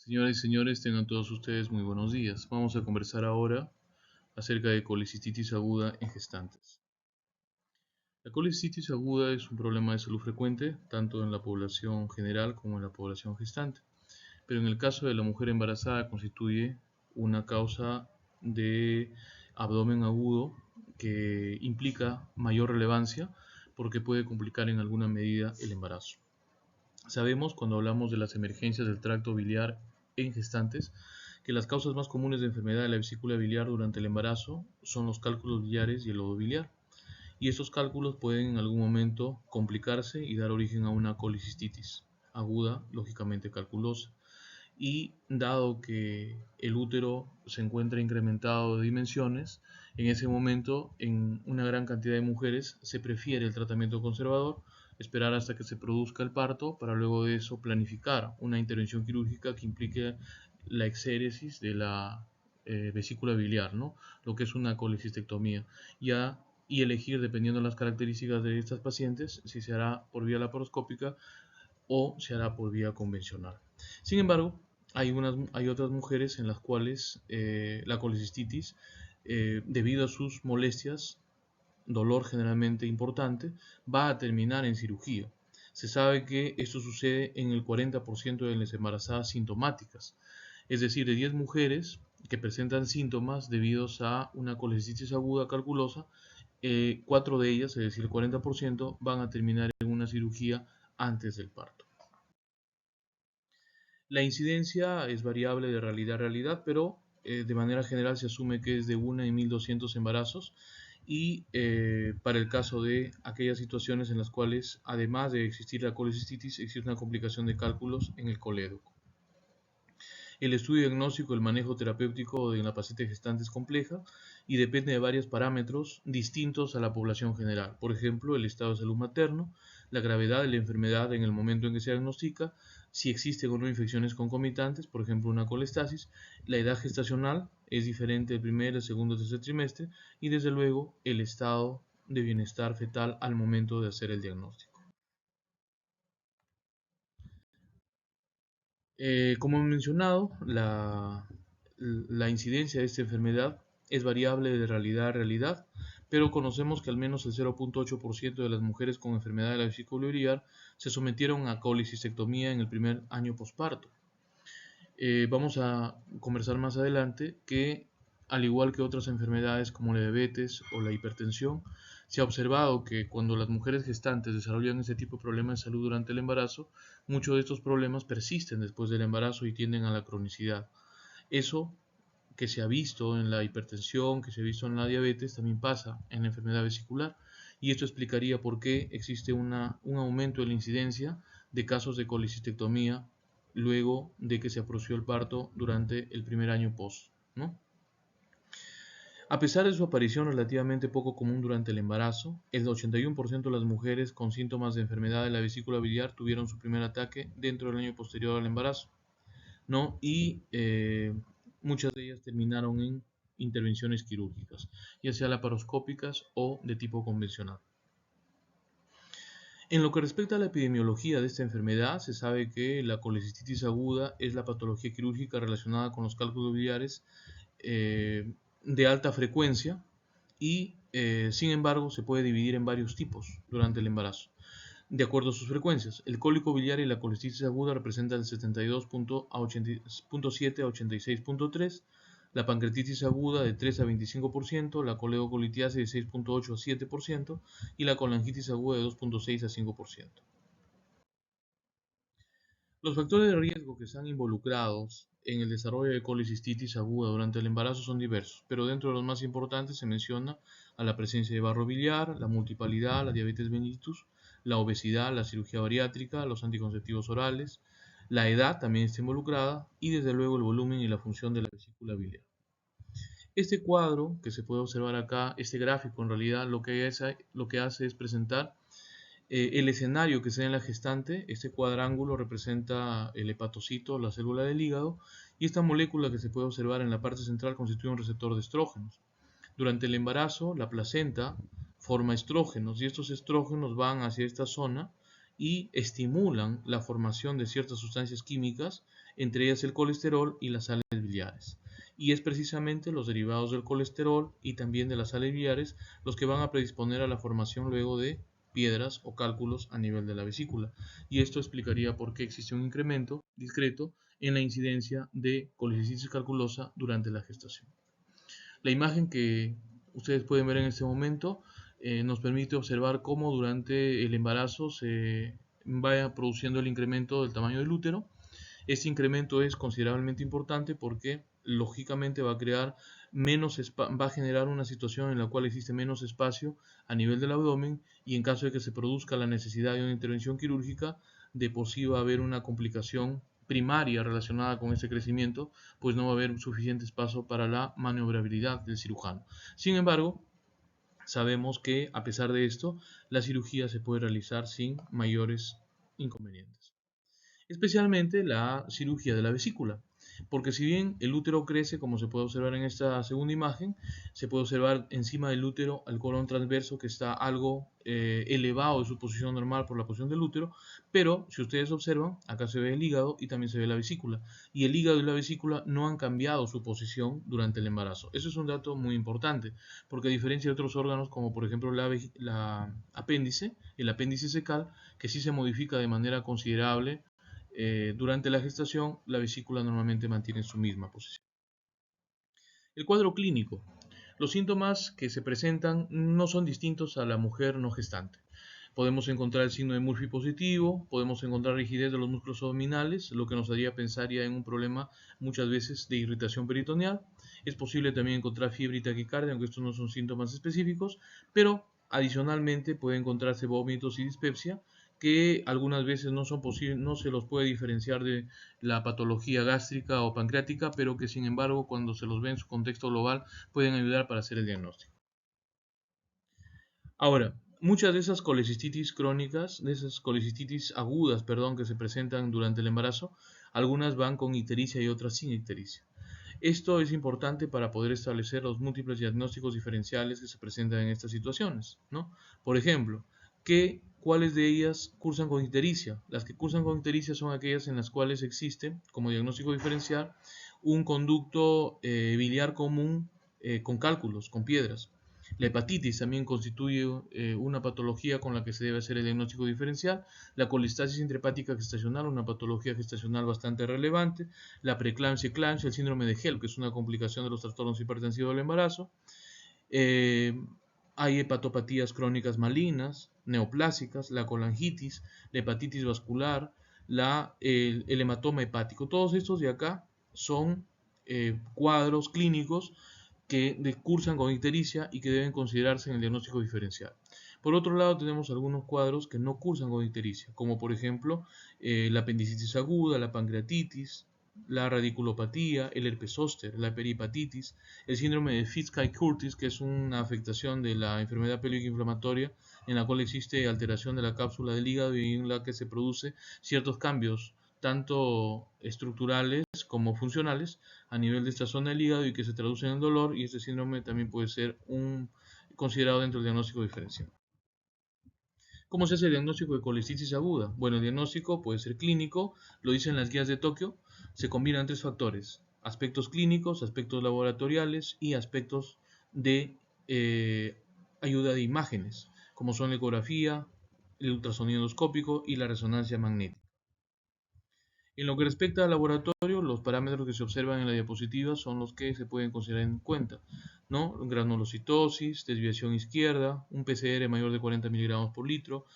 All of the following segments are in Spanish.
Señoras y señores, tengan todos ustedes muy buenos días. Vamos a conversar ahora acerca de colicistitis aguda en gestantes. La colicistitis aguda es un problema de salud frecuente, tanto en la población general como en la población gestante, pero en el caso de la mujer embarazada constituye una causa de abdomen agudo que implica mayor relevancia porque puede complicar en alguna medida el embarazo. Sabemos, cuando hablamos de las emergencias del tracto biliar en gestantes, que las causas más comunes de enfermedad de la vesícula biliar durante el embarazo son los cálculos biliares y el lodo biliar, y estos cálculos pueden en algún momento complicarse y dar origen a una colicistitis aguda, lógicamente calculosa. Y dado que el útero se encuentra incrementado de dimensiones, en ese momento en una gran cantidad de mujeres se prefiere el tratamiento conservador, esperar hasta que se produzca el parto para luego de eso planificar una intervención quirúrgica que implique la exéresis de la vesícula biliar, ¿no? Lo que es una colecistectomía, ya, y elegir, dependiendo de las características de estas pacientes, si se hará por vía laparoscópica o se hará por vía convencional. Sin embargo, hay otras mujeres en las cuales la colecistitis, debido a sus molestias, dolor generalmente importante, va a terminar en cirugía. Se sabe que esto sucede en el 40% de las embarazadas sintomáticas, es decir, de 10 mujeres que presentan síntomas debidos a una colecistitis aguda calculosa, 4 de ellas, es decir, el 40%, van a terminar en una cirugía antes del parto. La incidencia es variable de realidad a realidad, pero de manera general se asume que es de 1 en 1200 embarazos, y para el caso de aquellas situaciones en las cuales, además de existir la colecistitis, existe una complicación de cálculos en el colédoco. El estudio diagnóstico y el manejo terapéutico de la paciente gestante es compleja y depende de varios parámetros distintos a la población general. Por ejemplo, el estado de salud materno, la gravedad de la enfermedad en el momento en que se diagnostica, si existen o no infecciones concomitantes, por ejemplo una colestasis, la edad gestacional es diferente del primer, el segundo y tercer trimestre, y desde luego el estado de bienestar fetal al momento de hacer el diagnóstico. Como he mencionado, la incidencia de esta enfermedad es variable de realidad a realidad, pero conocemos que al menos el 0.8% de las mujeres con enfermedad de la vesícula biliar se sometieron a colecistectomía en el primer año posparto. Vamos a conversar más adelante que, al igual que otras enfermedades como la diabetes o la hipertensión, se ha observado que cuando las mujeres gestantes desarrollan este tipo de problemas de salud durante el embarazo, muchos de estos problemas persisten después del embarazo y tienden a la cronicidad. Eso que se ha visto en la hipertensión, que se ha visto en la diabetes, también pasa en la enfermedad vesicular, y esto explicaría por qué existe un aumento de la incidencia de casos de colecistectomía luego de que se aproció el parto durante el primer año post, ¿no? A pesar de su aparición relativamente poco común durante el embarazo, el 81% de las mujeres con síntomas de enfermedad de la vesícula biliar tuvieron su primer ataque dentro del año posterior al embarazo, ¿no? Y muchas de ellas terminaron en intervenciones quirúrgicas, ya sea laparoscópicas o de tipo convencional. En lo que respecta a la epidemiología de esta enfermedad, se sabe que la colecistitis aguda es la patología quirúrgica relacionada con los cálculos biliares de alta frecuencia y, sin embargo, se puede dividir en varios tipos durante el embarazo, de acuerdo a sus frecuencias. El cólico biliar y la colecistitis aguda representan el 72.7 a 86.3%, la pancreatitis aguda de 3 a 25%, la coledocolitiasis de 6.8 a 7% y la colangitis aguda de 2.6 a 5%. Los factores de riesgo que están involucrados en el desarrollo de colicistitis aguda durante el embarazo son diversos, pero dentro de los más importantes se menciona a la presencia de barro biliar, la multipalidad, la diabetes mellitus, la obesidad, la cirugía bariátrica, los anticonceptivos orales, la edad también está involucrada y desde luego el volumen y la función de la vesícula biliar. Este cuadro que se puede observar acá, este gráfico en realidad lo que hace es presentar el escenario que se da en la gestante. Este cuadrángulo representa el hepatocito, la célula del hígado, y esta molécula que se puede observar en la parte central constituye un receptor de estrógenos. Durante el embarazo, la placenta forma estrógenos y estos estrógenos van hacia esta zona y estimulan la formación de ciertas sustancias químicas, entre ellas el colesterol y las sales biliares. Y es precisamente los derivados del colesterol y también de las sales biliares los que van a predisponer a la formación luego de piedras o cálculos a nivel de la vesícula. Y esto explicaría por qué existe un incremento discreto en la incidencia de colecistititis calculosa durante la gestación. La imagen que ustedes pueden ver en este momento nos permite observar cómo durante el embarazo se vaya produciendo el incremento del tamaño del útero. Este incremento es considerablemente importante porque lógicamente va a generar una situación en la cual existe menos espacio a nivel del abdomen, y en caso de que se produzca la necesidad de una intervención quirúrgica, de por sí va a haber una complicación primaria relacionada con ese crecimiento, pues no va a haber suficiente espacio para la maniobrabilidad del cirujano. Sin embargo, sabemos que a pesar de esto, la cirugía se puede realizar sin mayores inconvenientes, especialmente la cirugía de la vesícula, porque si bien el útero crece, como se puede observar en esta segunda imagen, se puede observar encima del útero el colon transverso que está algo elevado de su posición normal por la posición del útero, pero si ustedes observan, acá se ve el hígado y también se ve la vesícula, y el hígado y la vesícula no han cambiado su posición durante el embarazo. Eso es un dato muy importante, porque a diferencia de otros órganos, como por ejemplo el apéndice secal, que sí se modifica de manera considerable durante la gestación, la vesícula normalmente mantiene su misma posición. El cuadro clínico. Los síntomas que se presentan no son distintos a la mujer no gestante. Podemos encontrar el signo de Murphy positivo, podemos encontrar rigidez de los músculos abdominales, lo que nos haría pensar ya en un problema muchas veces de irritación peritoneal. Es posible también encontrar fiebre y taquicardia, aunque estos no son síntomas específicos, pero adicionalmente puede encontrarse vómitos y dispepsia, que algunas veces no son posibles, no se los puede diferenciar de la patología gástrica o pancreática, pero que sin embargo cuando se los ve en su contexto global pueden ayudar para hacer el diagnóstico. Ahora, muchas de esas colecistitis crónicas, de esas colecistitis agudas, perdón, que se presentan durante el embarazo, algunas van con ictericia y otras sin ictericia. Esto es importante para poder establecer los múltiples diagnósticos diferenciales que se presentan en estas situaciones, ¿no? Por ejemplo, ¿cuáles de ellas cursan con ictericia? Las que cursan con ictericia son aquellas en las cuales existe, como diagnóstico diferencial, un conducto biliar común con cálculos, con piedras. La hepatitis también constituye una patología con la que se debe hacer el diagnóstico diferencial. La colistasis intrahepática gestacional, una patología gestacional bastante relevante. La preeclampsia, eclampsia, el síndrome de HELP, que es una complicación de los trastornos hipertensivos del embarazo. Hay hepatopatías crónicas malignas, neoplásicas, la colangitis, la hepatitis vascular, el hematoma hepático. Todos estos de acá son cuadros clínicos que cursan con ictericia y que deben considerarse en el diagnóstico diferencial. Por otro lado, tenemos algunos cuadros que no cursan con ictericia, como por ejemplo la apendicitis aguda, la pancreatitis, la radiculopatía, el herpes zóster, la perihepatitis, el síndrome de Fitzgerald-Curtis, que es una afectación de la enfermedad pélvica inflamatoria en la cual existe alteración de la cápsula del hígado y en la que se produce ciertos cambios tanto estructurales como funcionales a nivel de esta zona del hígado y que se traducen en dolor, y este síndrome también puede ser considerado dentro del diagnóstico diferencial. ¿Cómo se hace el diagnóstico de colecistitis aguda? Bueno, el diagnóstico puede ser clínico, lo dicen las guías de Tokio, se combinan tres factores: aspectos clínicos, aspectos laboratoriales y aspectos de ayuda de imágenes, como son la ecografía, el ultrasonido endoscópico y la resonancia magnética. En lo que respecta al laboratorio, los parámetros que se observan en la diapositiva son los que se pueden considerar en cuenta, ¿no? Granulocitosis, desviación izquierda, un PCR mayor de 40 miligramos por litro,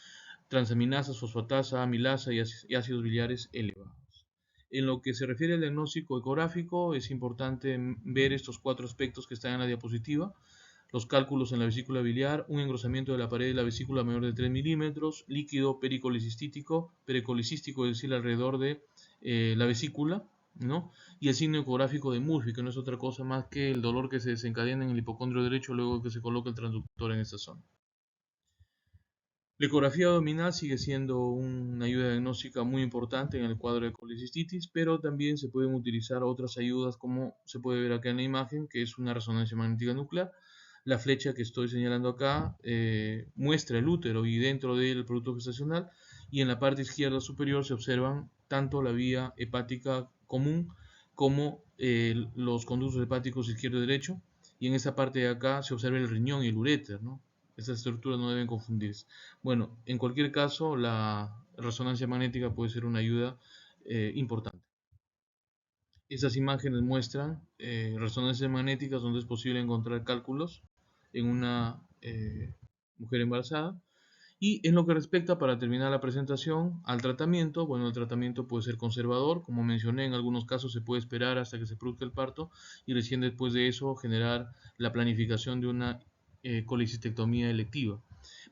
transaminasas, fosfatasa, amilasa y ácidos biliares elevados. En lo que se refiere al diagnóstico ecográfico, es importante ver estos cuatro aspectos que están en la diapositiva: los cálculos en la vesícula biliar, un engrosamiento de la pared de la vesícula mayor de 3 milímetros, líquido pericolicístico, es decir, alrededor de la vesícula, ¿no? Y el signo ecográfico de Murphy, que no es otra cosa más que el dolor que se desencadena en el hipocondrio derecho luego de que se coloca el transductor en esta zona. La ecografía abdominal sigue siendo una ayuda diagnóstica muy importante en el cuadro de colecistitis, pero también se pueden utilizar otras ayudas, como se puede ver acá en la imagen, que es una resonancia magnética nuclear. La flecha que estoy señalando acá muestra el útero y dentro del producto gestacional, y en la parte izquierda superior se observan tanto la vía hepática común como los conductos hepáticos izquierdo y derecho, y en esta parte de acá se observa el riñón y el uréter, ¿no? Estas estructuras no deben confundirse. Bueno, en cualquier caso, la resonancia magnética puede ser una ayuda importante. Estas imágenes muestran resonancias magnéticas donde es posible encontrar cálculos en una mujer embarazada. Y en lo que respecta, para terminar la presentación, al tratamiento, bueno, el tratamiento puede ser conservador, como mencioné, en algunos casos se puede esperar hasta que se produzca el parto y recién después de eso generar la planificación de una colecistectomía electiva.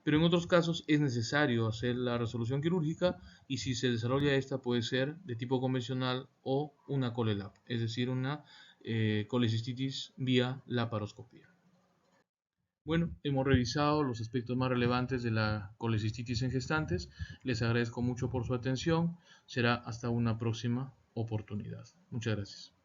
Pero en otros casos es necesario hacer la resolución quirúrgica y si se desarrolla esta puede ser de tipo convencional o una COLELAP, es decir, una colecistitis vía laparoscopía. Bueno, hemos revisado los aspectos más relevantes de la colecistitis en gestantes. Les agradezco mucho por su atención. Será hasta una próxima oportunidad. Muchas gracias.